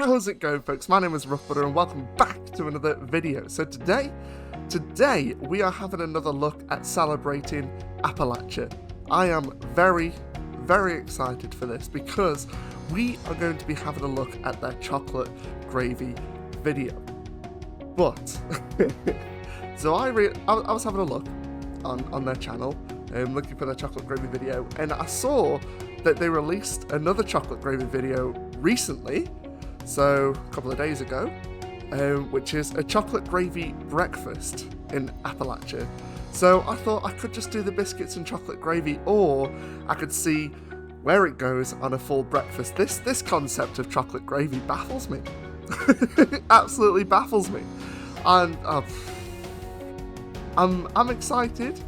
How's it going, folks? My name is Roughbutter and welcome back to another video. So today we are having another look at celebrating Appalachia. I am very, very excited for this because we are going to be having a look at their chocolate gravy video. But, so I was having a look on their channel, looking for their chocolate gravy video, and I saw that they released another chocolate gravy video recently, so a couple of days ago, which is a chocolate gravy breakfast in Appalachia. So I thought I could just do the biscuits and chocolate gravy, or I could see where it goes on a full breakfast. This concept of chocolate gravy baffles me. Absolutely baffles me. And I'm excited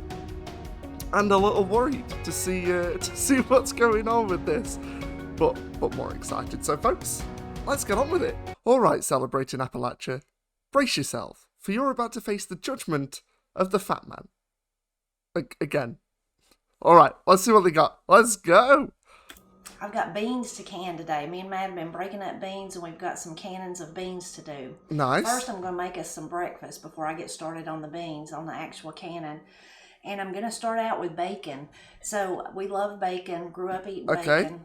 and a little worried to see what's going on with this, but more excited. So folks, let's get on with it. All right, celebrating Appalachia, brace yourself, for you're about to face the judgment of the fat man. Again. All right, let's see what they got. Let's go. I've got beans to can today. Me and Matt have been breaking up beans, and we've got some cannons of beans to do. Nice. First, I'm going to make us some breakfast before I get started on the beans, on the actual cannon. And I'm going to start out with bacon. So we love bacon, grew up eating bacon.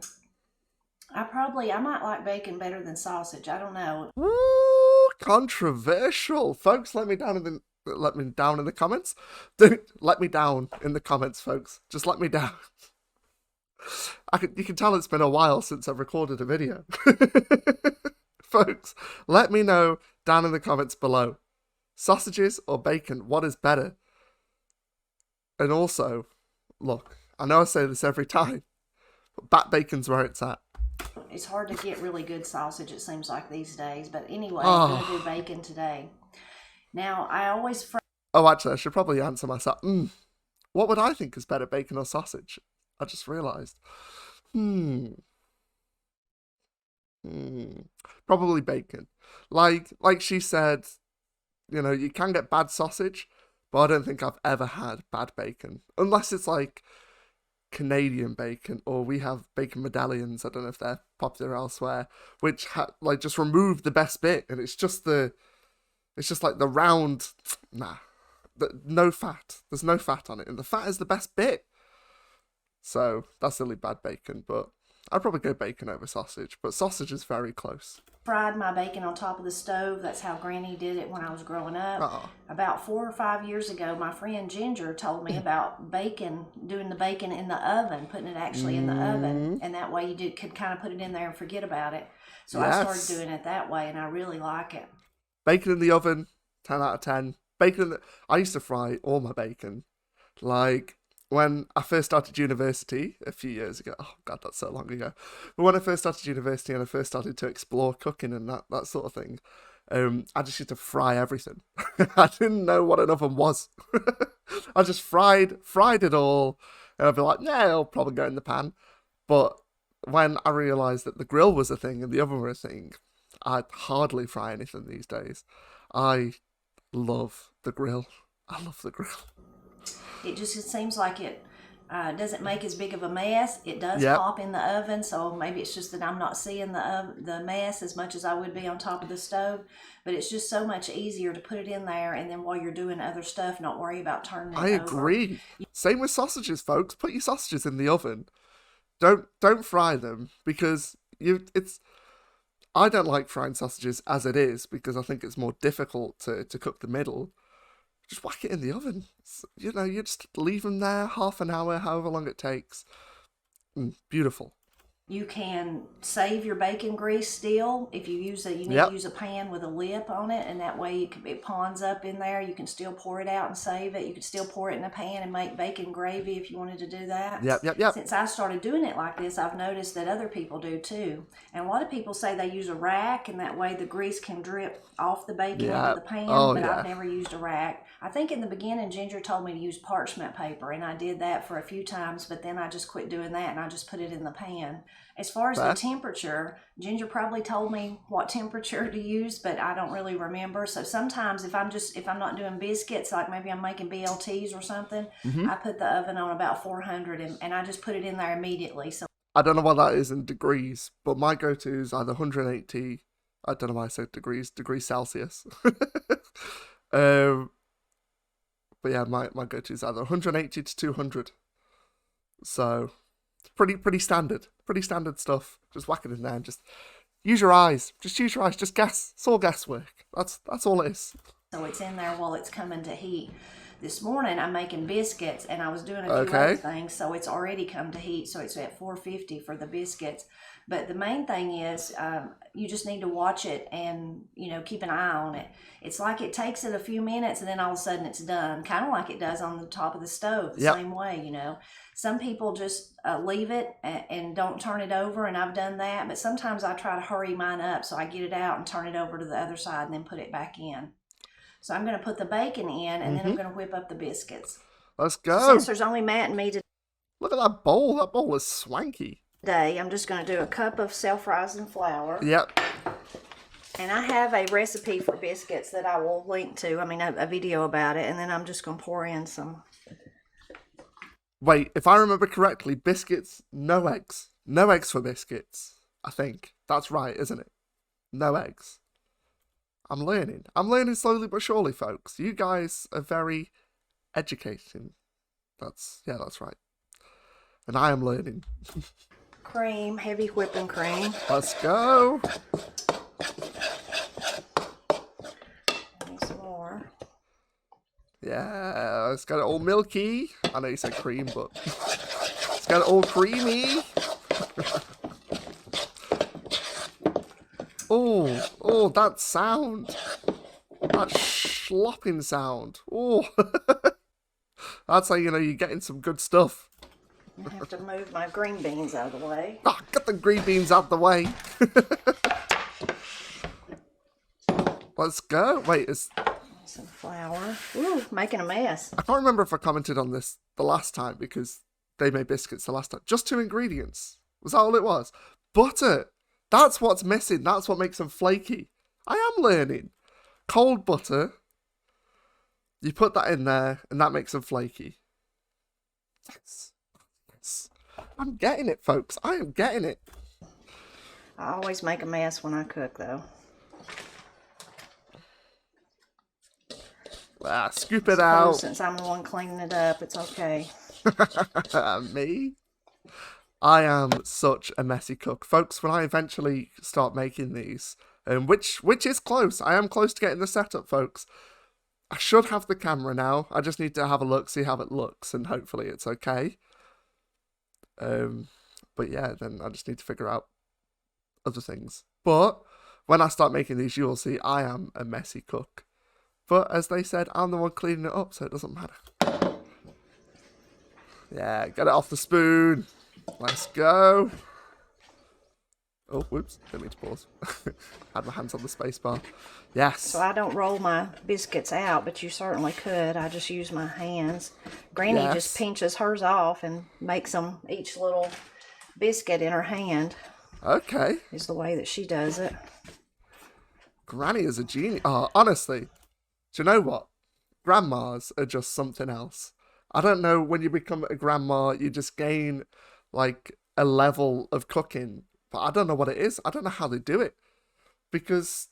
I might like bacon better than sausage. I don't know. Ooh, controversial. Folks, let me down in the comments. Let me down in the comments, folks. Just let me down. You can tell it's been a while since I've recorded a video. Folks, let me know down in the comments below. Sausages or bacon, what is better? And also, look, I know I say this every time, but bat bacon's where it's at. It's hard to get really good sausage, it seems like, these days. But anyway, I'm going to do bacon today. Now, I always... actually, I should probably answer myself. What would I think is better, bacon or sausage? I just realised. Probably bacon. Like she said, you know, you can get bad sausage, but I don't think I've ever had bad bacon. Unless it's like Canadian bacon, or we have bacon medallions. I don't know if they're popular elsewhere, which just remove the best bit, and it's just like the round. No fat. There's no fat on it, and the fat is the best bit. So that's really bad bacon, but I'd probably go bacon over sausage, but sausage is very close. Fried my bacon on top of the stove. That's how Granny did it when I was growing up. About 4 or 5 years ago, my friend Ginger told me about bacon, doing the bacon in the oven, putting it actually in the oven, and that way you could kind of put it in there and forget about it. So yes. I started doing it that way, and I really like it. Bacon in the oven, 10 out of 10. I used to fry all my bacon. Like, when I first started university a few years ago, oh God, that's so long ago. But when I first started university and I first started to explore cooking and that sort of thing, I just used to fry everything. I didn't know what an oven was. I just fried it all, and I'd be like, yeah, it'll probably go in the pan. But when I realised that the grill was a thing and the oven was a thing, I'd hardly fry anything these days. I love the grill. I love the grill. It seems like it doesn't make as big of a mess. It does pop in the oven, so maybe it's just that I'm not seeing the mess as much as I would be on top of the stove. But it's just so much easier to put it in there, and then while you're doing other stuff, not worry about turning it over. I agree. Same with sausages, folks. Put your sausages in the oven. Don't fry them, because I don't like frying sausages as it is, because I think it's more difficult to cook the middle. Just whack it in the oven. You know, you just leave them there half an hour, however long it takes. Beautiful. You can save your bacon grease still. If you use need to use a pan with a lip on it, and that way it ponds up in there. You can still pour it out and save it. You can still pour it in a pan and make bacon gravy if you wanted to do that. Yep. Since I started doing it like this, I've noticed that other people do too. And a lot of people say they use a rack, and that way the grease can drip off the bacon into the pan, but I've never used a rack. I think in the beginning, Ginger told me to use parchment paper, and I did that for a few times, but then I just quit doing that, and I just put it in the pan. As far as the temperature, Ginger probably told me what temperature to use, but I don't really remember. So sometimes if I'm not doing biscuits, like maybe I'm making BLTs or something, I put the oven on about 400 and I just put it in there immediately. So I don't know what that is in degrees, but my go-to is either 180 I don't know why I said degrees Celsius. But yeah, my go-to is either 180 to 200. So pretty standard stuff. Just whack it in there and just use your eyes. Just use your eyes. Just guess. It's all guesswork. That's all it is. So it's in there while it's coming to heat. This morning I'm making biscuits and I was doing a few other things, so it's already come to heat. So it's at 450 for the biscuits. But the main thing is you just need to watch it and, you know, keep an eye on it. It's like it takes it a few minutes and then all of a sudden it's done, kind of like it does on the top of the stove, the same way, you know. Some people just leave it and don't turn it over, and I've done that. But sometimes I try to hurry mine up, so I get it out and turn it over to the other side and then put it back in. So I'm going to put the bacon in, and then I'm going to whip up the biscuits. Let's go. Since there's only Matt and me today. Look at that bowl. That bowl is swanky. I'm just going to do a cup of self-rising flour. Yep. And I have a recipe for biscuits that I will link to. I mean, a video about it. And then I'm just going to pour in some. Wait, if I remember correctly, biscuits, no eggs. No eggs for biscuits, I think. That's right, isn't it? No eggs. I'm learning. I'm learning slowly but surely, folks. You guys are very educating. That's right. And I am learning. Cream, heavy whipping cream. Let's go. And some more. Yeah, it's got it all milky. I know you said cream, but it's got it all creamy. Oh, that sound. That slopping sound. Oh, that's how you know you're getting some good stuff. I have to move my green beans out of the way. Ah, get the green beans out of the way. Let's go. Wait, some flour. Ooh, making a mess. I can't remember if I commented on this the last time because they made biscuits the last time. Just 2 ingredients. Was that all it was? Butter. That's what's missing. That's what makes them flaky. I am learning. Cold butter. You put that in there, and that makes them flaky. Yes. I'm getting it, folks. I am getting it. I always make a mess when I cook, though. Scoop it out. Since I'm the one cleaning it up, it's okay. Me? I am such a messy cook. Folks, when I eventually start making these, which is close. I am close to getting the setup, folks. I should have the camera now. I just need to have a look, see how it looks, and hopefully it's okay. But yeah, then I just need to figure out other things. But when I start making these, you will see I am a messy cook. But as they said, I'm the one cleaning it up, so it doesn't matter. Yeah, get it off the spoon. Let's go. Oh, whoops. Didn't mean to pause. Had my hands on the space bar. Yes. So I don't roll my biscuits out, but you certainly could. I just use my hands. Granny just pinches hers off and makes them each little biscuit in her hand. Okay. Is the way that she does it. Granny is a genius. Oh, honestly, do you know what? Grandmas are just something else. I don't know, when you become a grandma, you just gain like a level of cooking, but I don't know what it is. I don't know how they do it, because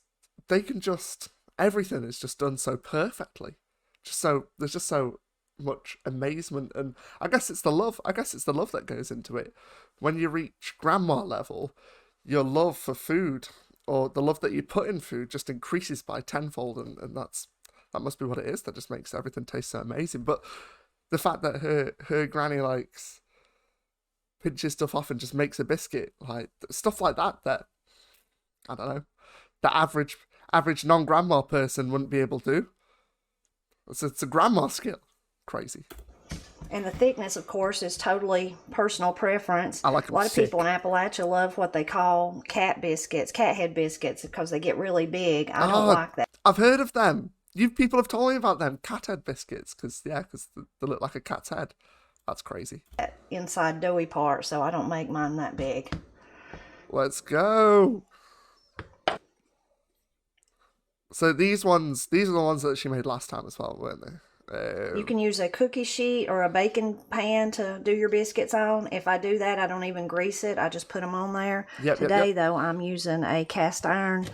they can just, everything is just done so perfectly. There's just so much amazement, and I guess it's the love that goes into it. When you reach grandma level, your love for food, or the love that you put in food, just increases by tenfold, and that must be what it is that just makes everything taste so amazing. But the fact that her granny likes pinches stuff off and just makes a biscuit, like stuff like that I don't know, the average non-grandma person wouldn't be able to. It's a grandma skill. Crazy. And the thickness, of course, is totally personal preference. I like them. A lot of people in Appalachia love what they call cat head biscuits, because they get really big. I don't like that. I've heard of them. People have told me about them cat head biscuits, because they look like a cat's head. That's crazy. That inside doughy part, so I don't make mine that big. Let's go. So these are the ones that she made last time as well, weren't they? You can use a cookie sheet or a baking pan to do your biscuits on. If I do that, I don't even grease it. I just put them on there. Today, though, I'm using a cast iron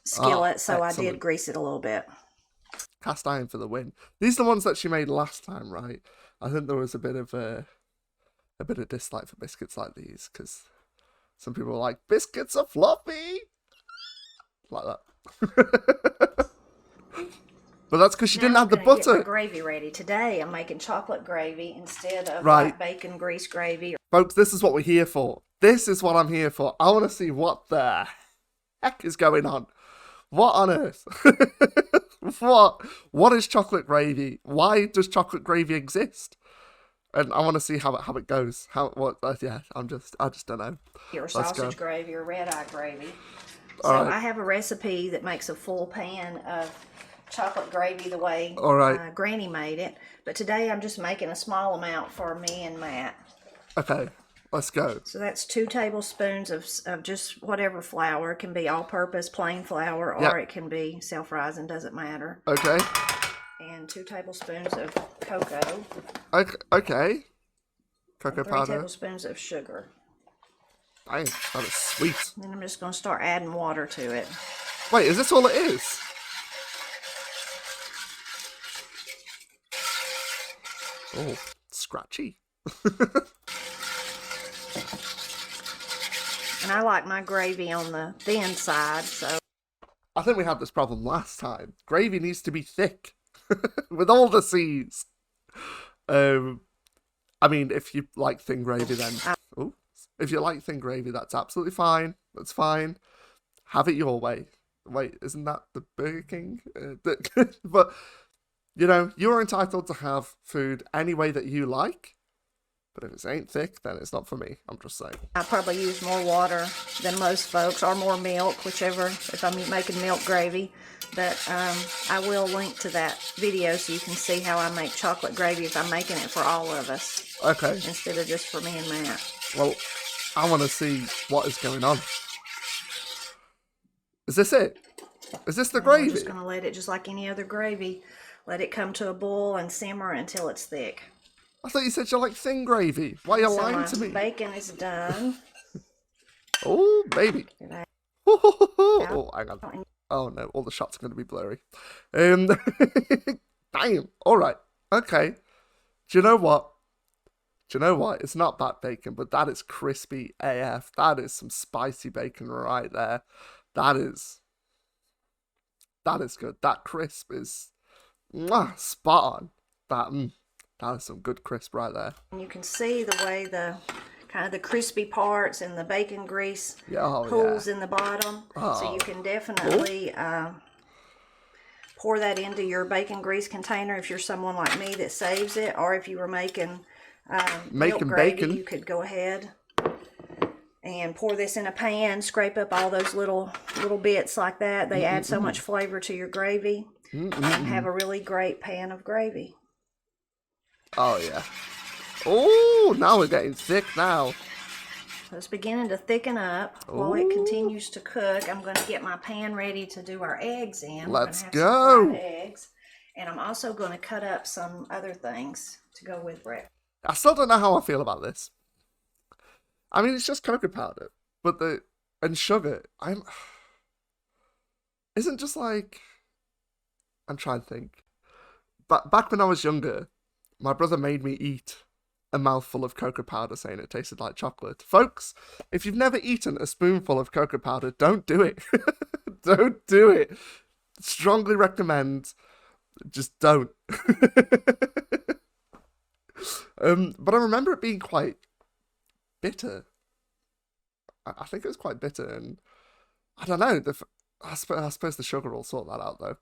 skillet, so I did grease it a little bit. Cast iron for the win. These are the ones that she made last time, right? I think there was a bit of dislike for biscuits like these, because some people were like, biscuits are fluffy! Like that. But that's because she didn't have the butter. Get my gravy ready. Today I'm making chocolate gravy instead of like bacon grease gravy. Folks, this is what we're here for. This is what I'm here for. I want to see what the heck is going on. What on earth? What is chocolate gravy? Why does chocolate gravy exist? And I want to see how it goes. Yeah, I just don't know. Or sausage gravy or red eye gravy. So I have a recipe that makes a full pan of chocolate gravy the way Granny made it. But today I'm just making a small amount for me and Matt. Okay, let's go. So that's 2 tablespoons of just whatever flour. It can be all-purpose, plain flour, or it can be self-rising, doesn't matter. Okay. And 2 tablespoons of cocoa. Okay. Cocoa powder. 3 tablespoons of sugar. Dang, that is sweet. Then I'm just going to start adding water to it. Wait, is this all it is? Oh, scratchy. And I like my gravy on the thin side, so. I think we had this problem last time. Gravy needs to be thick. With all the C's. I mean, if you like thin gravy, then... if you like thin gravy, that's absolutely fine. That's fine. Have it your way. Wait, isn't that the Burger King? But... you know, you're entitled to have food any way that you like, but if it ain't thick, then it's not for me. I'm just saying. I probably use more water than most folks, or more milk, whichever, if I'm making milk gravy. But I will link to that video so you can see how I make chocolate gravy if I'm making it for all of us. Okay. Instead of just for me and Matt. Well, I want to see what is going on. Is this it? Is this the gravy? I'm just going to let it, just like any other gravy, let it come to a boil and simmer until it's thick. I thought you said you like thin gravy. Why are you lying to me? Bacon is done. Oh, baby. Oh, hang on. Oh, no. All the shots are going to be blurry. Damn. All right. Okay. Do you know what? It's not that bacon, but that is crispy AF. That is some spicy bacon right there. That is good. That crisp is spot on. That is some good crisp right there. And you can see the way the kind of the crispy parts and the bacon grease pools in the bottom. So you can definitely pour that into your bacon grease container if you're someone like me that saves it, or if you were making milk gravy, bacon. You could go ahead and pour this in a pan, scrape up all those little bits like that. They add so much flavor to your gravy, and have a really great pan of gravy. Oh, yeah. Oh, now we're getting thick now. So it's beginning to thicken up. While it continues to cook, I'm going to get my pan ready to do our eggs in. Let's go. Some fried eggs. And I'm also going to cut up some other things to go with bread. I still don't know how I feel about this. I mean, it's just cocoa powder, but and sugar. Isn't just like, I'm trying to think. But back when I was younger, my brother made me eat a mouthful of cocoa powder, saying it tasted like chocolate. Folks, if you've never eaten a spoonful of cocoa powder, don't do it. Don't do it. Strongly recommend. Just don't. But I remember it being quite bitter. I think it was quite bitter, and I don't know. I suppose the sugar will sort that out, though.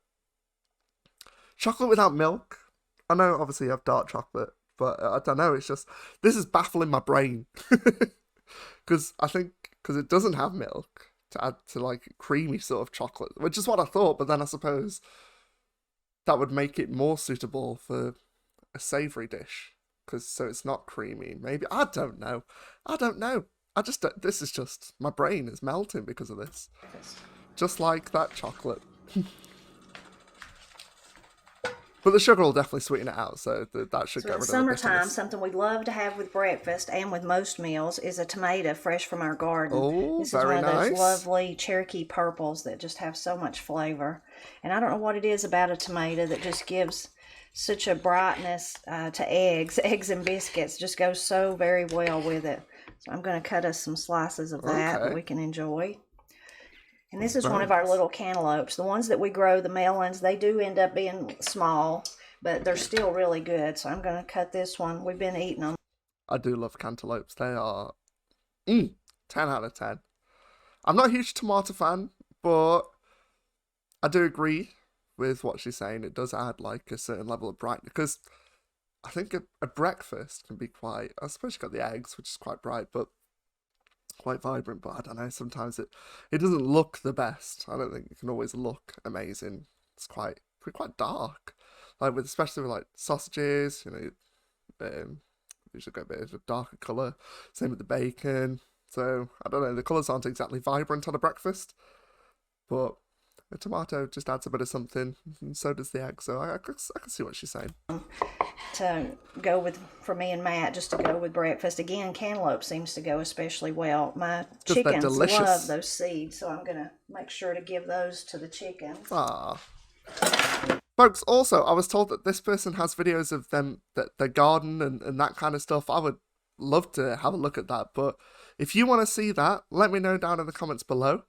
Chocolate without milk. I know, obviously, you have dark chocolate, but I don't know. It's just, this is baffling my brain. Because it doesn't have milk to add to, like, creamy sort of chocolate, which is what I thought, but then I suppose that would make it more suitable for a savoury dish. So it's not creamy. Maybe, I don't know. This is just, my brain is melting because of this. Just like that chocolate. But the sugar will definitely sweeten it out, so that should So get in rid the of the summertime, bitterness. something we love to have with breakfast and with most meals is a tomato fresh from our garden. Oh, This is one very of those nice. lovely Cherokee purples that just have so much flavor. And I don't know what it is about a tomato that just gives such a brightness to eggs. Eggs and biscuits just go so very well with it. So I'm going to cut us some slices of that Okay. we can enjoy. And this is one Very of our nice. little cantaloupes. The ones that we grow, the melons, they do end up being small, but they're still really good. So I'm going to cut this one. We've been eating them. I do love cantaloupes. They are 10 out of 10. I'm not a huge tomato fan, but I do agree with what she's saying. It does add like a certain level of brightness because I think a breakfast can be quite, I suppose you got the eggs, which is quite bright, but quite vibrant, but I don't know, sometimes it doesn't look the best. I don't think it can always look amazing. It's quite dark. Like with especially with like sausages, usually got a bit of a darker colour. Same with the bacon. So I don't know, the colours aren't exactly vibrant on a breakfast, but a tomato just adds a bit of something, and so does the egg. So I can see what she's saying. To go with, for me and Matt, just to go with breakfast. Again, cantaloupe seems to go especially well. My chickens love those seeds, so I'm going to make sure to give those to the chickens. Ah. Folks, also, I was told that this person has videos of them, that their garden and that kind of stuff. I would love to have a look at that, but if you want to see that, let me know down in the comments below,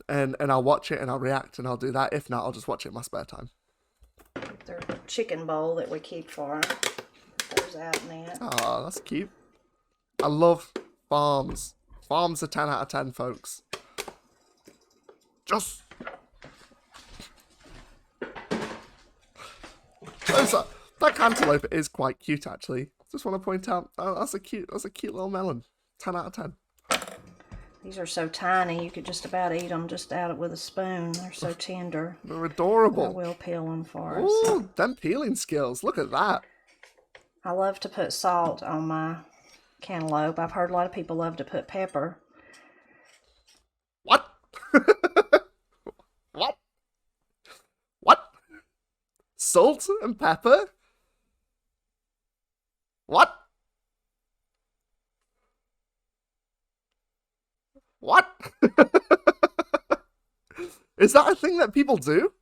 and I'll watch it and I'll react and I'll do that. If not, I'll just watch it in my spare time. Their chicken bowl that we keep for them goes out in it. Oh, that's cute. I love farms. Farms are 10 out of 10, folks. Just... that cantaloupe is quite cute, actually. Just want to point out, that's a cute little melon. 10 out of 10. These are so tiny, you could just about eat them just out with a spoon. They're so tender. They're adorable. I will peel them for us. Ooh, them peeling skills. Look at that. I love to put salt on my cantaloupe. I've heard a lot of people love to put pepper. What? What? What? Salt and pepper? What? What? Is that a thing that people do?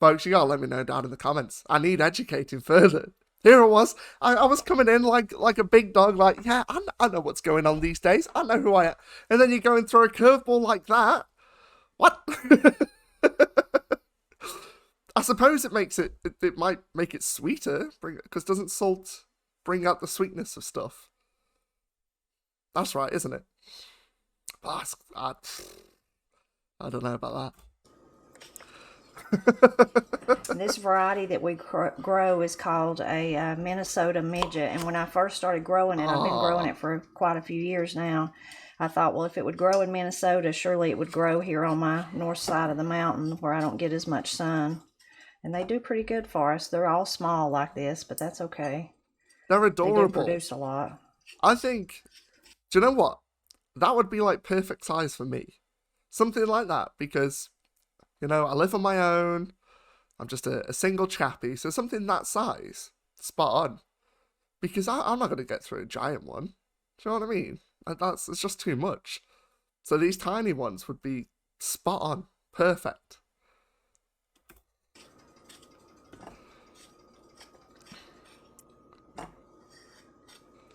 Folks, you gotta let me know down in the comments. I need educating further. Here I was. I was coming in like a big dog, like, yeah, I know what's going on these days. I know who I am. And then you go and throw a curveball like that. What? I suppose it makes it might make it sweeter, because doesn't salt bring out the sweetness of stuff? That's right, isn't it? Oh, I don't know about that. This variety that we grow is called a Minnesota midget. And when I first started growing it, I've been growing it for quite a few years now. I thought, well, if it would grow in Minnesota, surely it would grow here on my north side of the mountain where I don't get as much sun. And they do pretty good for us. They're all small like this, but that's okay. They're adorable. They do produce a lot. I think, do you know what? That would be like perfect size for me. Something like that, because, you know, I live on my own. I'm just a single chappy, so something that size, spot on. Because I'm not going to get through a giant one. Do you know what I mean? It's just too much. So these tiny ones would be spot on, perfect.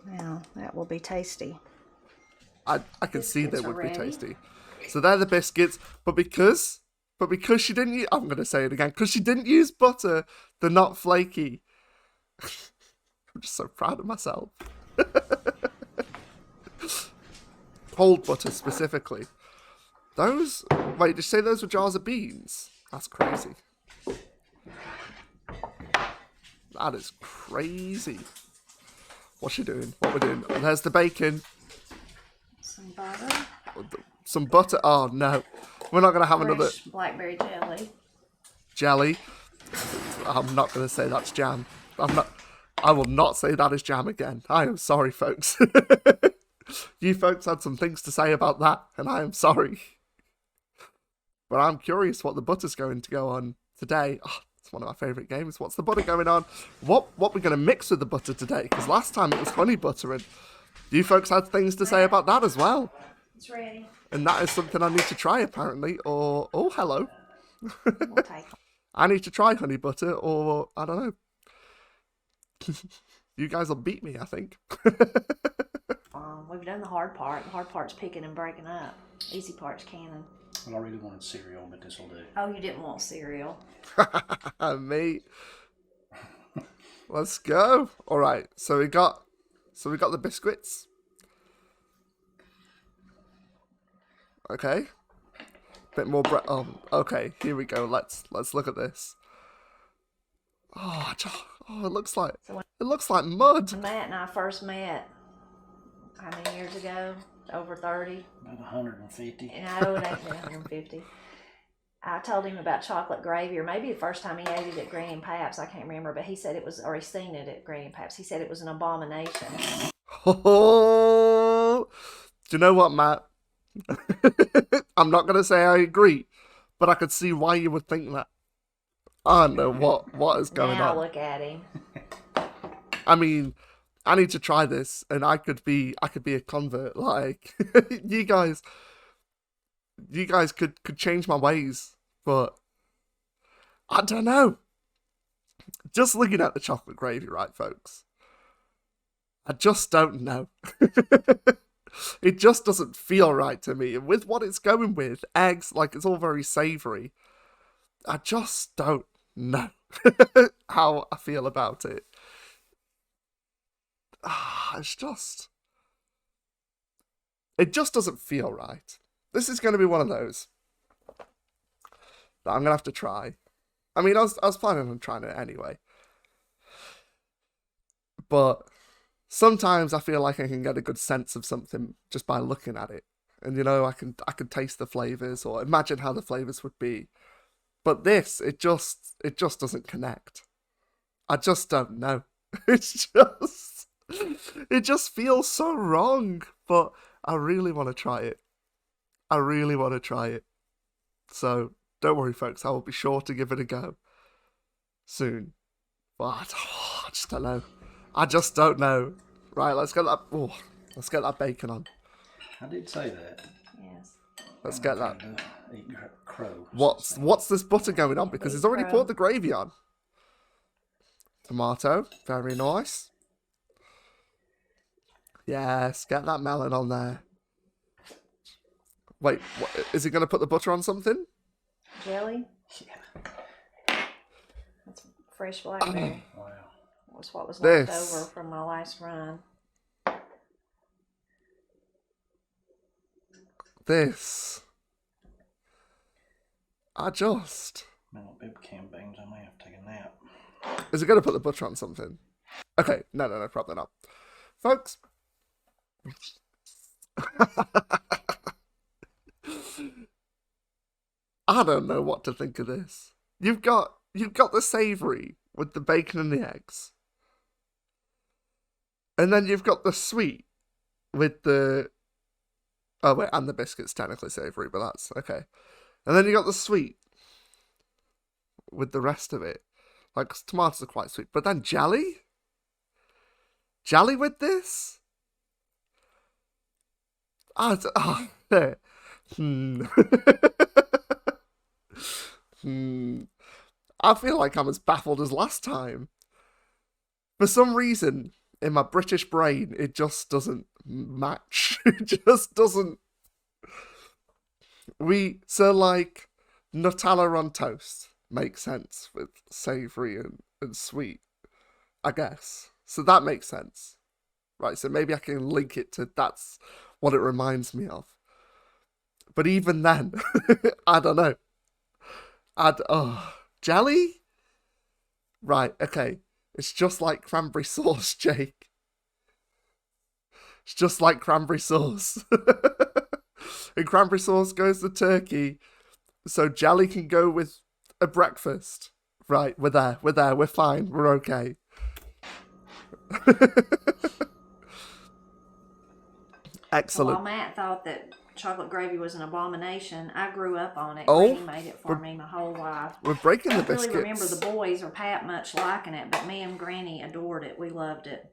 Now, that will be tasty. I can see they would be tasty. So they're the biscuits, but because she didn't use, I'm going to say it again, because she didn't use butter, they're not flaky. I'm just so proud of myself. Cold butter specifically. Those, wait, did you say those were jars of beans? That's crazy. That is crazy. What's she doing? What we're doing? Oh, there's the bacon. Some butter. Some butter. Oh no, we're not gonna have another blackberry jelly. Jelly. I'm not gonna say that's jam. I will not say that is jam again. I am sorry, folks. You folks had some things to say about that, and I am sorry. But I'm curious what the butter's going to go on today. Oh, It's one of my favourite games. What's the butter going on? What we're going to mix with the butter today? Because last time it was honey butter, and you folks had things to say about that as well. It's ready. And that is something I need to try, apparently. Or, oh, hello. We'll take I need to try honey butter, or, I don't know. You guys will beat me, I think. We've done the hard part. The hard part's picking and breaking up. Easy part's canning. Well, I really wanted cereal, but this will do. Oh, you didn't want cereal. Mate. Let's go. All right. So we got the biscuits. Okay. Bit more bread. Oh, okay. Here we go. Let's look at this. Oh, it looks like mud. When Matt and I first met, how many years ago? Over 30. About 150. No, it ain't been 150. I told him about chocolate gravy, or maybe the first time he ate it at Granny and Pap's, I can't remember, but he said it was, or he seen it at Granny and Pap's, he said it was an abomination. Oh, do you know what, Matt? I'm not going to say I agree, but I could see why you would think that. I don't know what is going now on. Look at him. I mean, I need to try this, and I could be a convert. Like, you guys could change my ways, but I don't know. Just looking at the chocolate gravy, right, folks? I just don't know. It just doesn't feel right to me. And with what it's going with, eggs, like, it's all very savoury. I just don't know how I feel about it. It just doesn't feel right. This is going to be one of those that I'm going to have to try. I mean, I was planning on trying it anyway. But sometimes I feel like I can get a good sense of something just by looking at it. And, you know, I can taste the flavours or imagine how the flavours would be. But this, it just doesn't connect. I just don't know. It just feels so wrong. But I really want to try it. So, don't worry, folks. I will be sure to give it a go soon. But I just don't know. Right, let's get that bacon on. I did say that. Yes. Let's get that. Eat crow. What's this butter going on? Because he's already poured the gravy on. Tomato, very nice. Yes, get that melon on there. Wait, what, is he going to put the butter on something? Jelly? Yeah. That's fresh blackberry. Wow. Was what was left over from my last run. This. Man, big canned beans, I may have to take a nap. Is it going to put the butter on something? Okay, no, probably not. Folks. I don't know what to think of this. You've got the savoury with the bacon and the eggs. And then you've got the sweet with the... Oh, wait, and the biscuit's technically savoury, but that's okay. And then you got the sweet with the rest of it. Like, tomatoes are quite sweet. But then jelly? Jelly with this? I feel like I'm as baffled as last time. For some reason, in my British brain, it just doesn't match. It just doesn't. So like, Nutella on toast makes sense with savoury and sweet, I guess. So that makes sense. Right, so maybe I can link it to that's what it reminds me of. But even then, I don't know. Jelly? Right, okay. It's just like cranberry sauce, Jake. It's just like cranberry sauce. And cranberry sauce goes to turkey, so jelly can go with a breakfast. Right, we're there, we're fine, we're okay. Well, Excellent. Matt thought that chocolate gravy was an abomination. I grew up on it. Oh, Granny made it for me my whole life. We're breaking the I don't biscuits. really remember the boys or Pat much liking it, but me and Granny adored it. We loved it.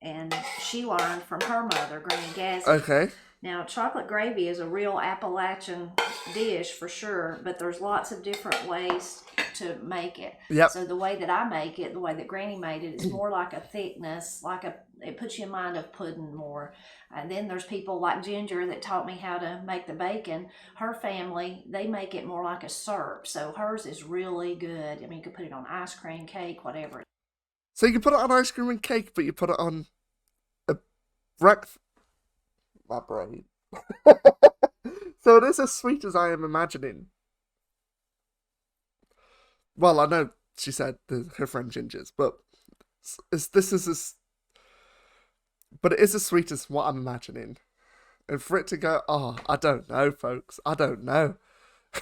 And she learned from her mother, Granny Gazzy. Okay. Now, chocolate gravy is a real Appalachian dish for sure, but there's lots of different ways to make it. Yep. So the way that I make it, the way that Granny made it, it's more like a thickness, it puts you in mind of pudding more. And then there's people like Ginger that taught me how to make the bacon. Her family, they make it more like a syrup. So hers is really good. I mean, you could put it on ice cream, cake, whatever. So you can put it on ice cream and cake, but you put it on a breakfast. My brain. So it is as sweet as I am imagining. Well, I know she said her friend Ginger's, but but it is as sweet as what I'm imagining. And for it to go, oh, I don't know, folks. I don't know.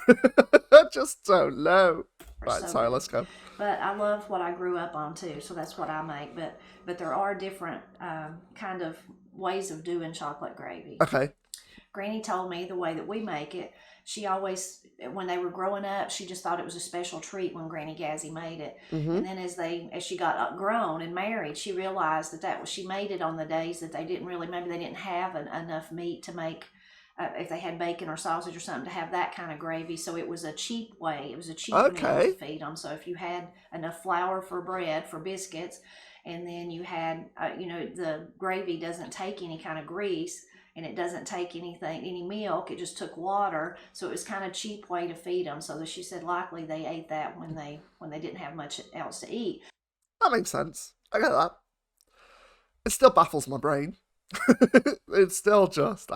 I just don't know. Right, sorry, let's go. But I love what I grew up on too, so that's what I make. But there are different kind of ways of doing chocolate gravy. Okay. Granny told me the way that we make it. She always, when they were growing up, she just thought it was a special treat when Granny Gazzy made it. Mm-hmm. And then as she got grown and married, she realized she made it on the days that maybe they didn't have enough meat to make. If they had bacon or sausage or something, to have that kind of gravy. So it was a cheap way. It was a cheap meal to feed them. So if you had enough flour for bread, for biscuits, and then you had, the gravy doesn't take any kind of grease, and it doesn't take any milk. It just took water. So it was kind of cheap way to feed them. So she said likely they ate that when they didn't have much else to eat. That makes sense. I get that. It still baffles my brain. It's still just...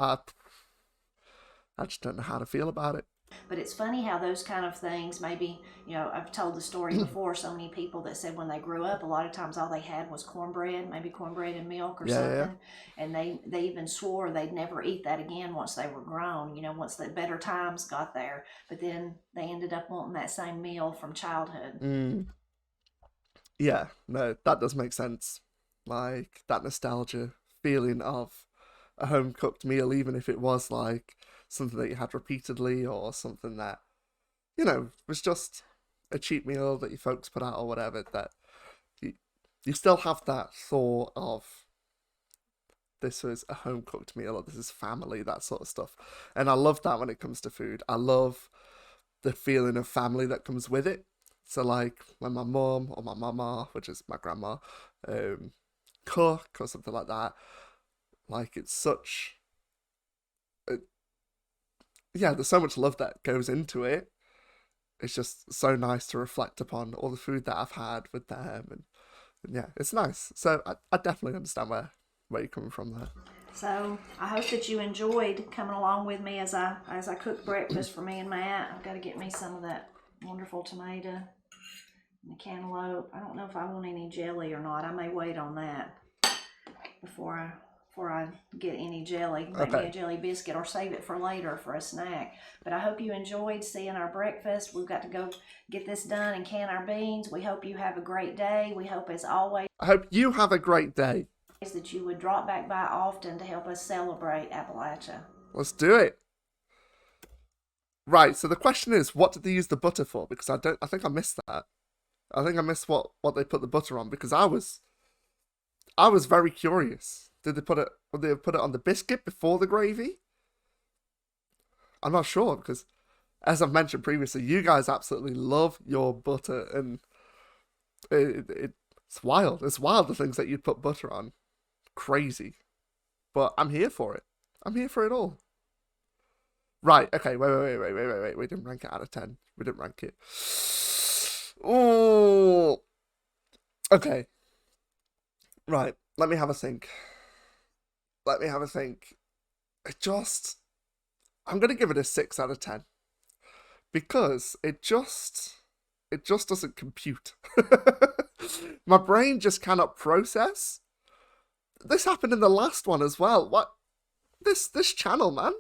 I just don't know how to feel about it. But it's funny how those kind of things, maybe, I've told the story before, so many people that said when they grew up, a lot of times all they had was cornbread, maybe cornbread and milk or something. Yeah. And they even swore they'd never eat that again once they were grown, once the better times got there. But then they ended up wanting that same meal from childhood. Mm. Yeah, no, that does make sense. Like, that nostalgia feeling of a home-cooked meal, even if it was like something that you had repeatedly or something that, was just a cheap meal that your folks put out or whatever, that you still have that thought of this was a home-cooked meal or this is family, that sort of stuff. And I love that when it comes to food. I love the feeling of family that comes with it. So like when my mum or my mama, which is my grandma, cook or something like that, like it's such... there's so much love that goes into it. It's just so nice to reflect upon all the food that I've had with them, and yeah, it's nice. So I definitely understand where you're coming from there. So I hope that you enjoyed coming along with me as I cook breakfast for me and Matt. I've got to get me some of that wonderful tomato and the cantaloupe. I don't know if I want any jelly or not. I may wait on that before I get any jelly, make me a jelly biscuit or save it for later for a snack. But I hope you enjoyed seeing our breakfast. We've got to go get this done and can our beans. We hope you have a great day. We hope, as always, I hope you have a great day. That you would drop back by often to help us celebrate Appalachia. Let's do it. Right, so the question is, what did they use the butter for? Because I think I missed that. I think I missed what they put the butter on, because I was very curious. Would they put it on the biscuit before the gravy? I'm not sure, because as I've mentioned previously, you guys absolutely love your butter, and it's wild. It's wild the things that you'd put butter on. Crazy. But I'm here for it. I'm here for it all. Right, okay, wait. We didn't rank it out of 10. We didn't rank it. Oh. Okay. Right, let me have a think. I'm going to give it a 6 out of 10. Because it just doesn't compute. My brain just cannot process. This happened in the last one as well. What? This channel, man.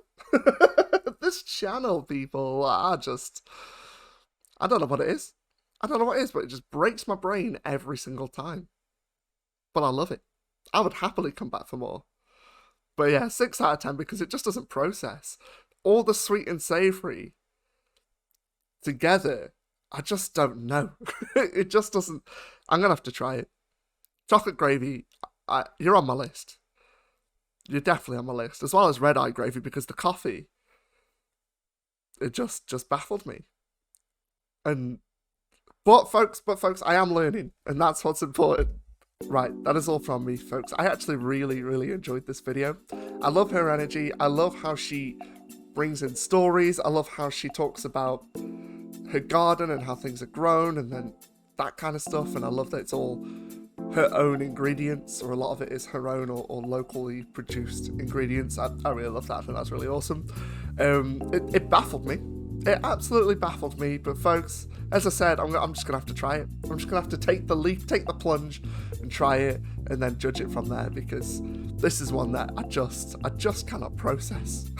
This channel, people, I don't know what it is. I don't know what it is, but it just breaks my brain every single time. But I love it. I would happily come back for more. But yeah, 6 out of 10 because it just doesn't process. All the sweet and savoury together, I just don't know. It just doesn't. I'm going to have to try it. Chocolate gravy, you're on my list. You're definitely on my list. As well as red eye gravy because the coffee, it just baffled me. But folks, I am learning, and that's what's important. Right, that is all from me, folks. I actually really, really enjoyed this video. I love her energy. I love how she brings in stories. I love how she talks about her garden and how things are grown and then that kind of stuff. And I love that it's all her own ingredients, or a lot of it is her own or locally produced ingredients. I really love that. I think that's really awesome. It baffled me. It absolutely baffled me. But folks, as I said, I'm just going to have to try it. I'm just going to have to take the leap, take the plunge and try it and then judge it from there, because this is one that I just cannot process.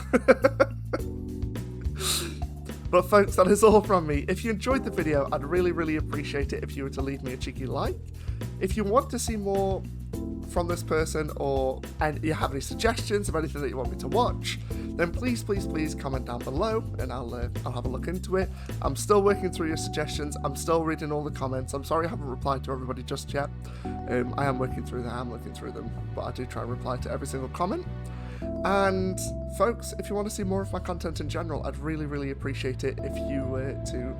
But folks, that is all from me. If you enjoyed the video, I'd really, really appreciate it if you were to leave me a cheeky like. If you want to see more from this person, and you have any suggestions of anything that you want me to watch, then please comment down below and I'll have a look into it. I'm still working through your suggestions. I'm still reading all the comments. I'm sorry I haven't replied to everybody just yet. I am working through them. I'm looking through them, but I do try and reply to every single comment. And folks, if you want to see more of my content in general, I'd really, really appreciate it if you were to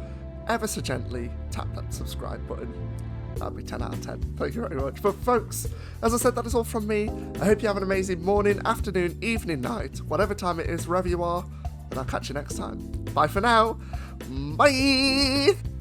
ever so gently tap that subscribe button. That'd be 10 out of 10. Thank you very much. But folks, as I said, that is all from me. I hope you have an amazing morning, afternoon, evening, night, whatever time it is, wherever you are, and I'll catch you next time. Bye for now. Bye!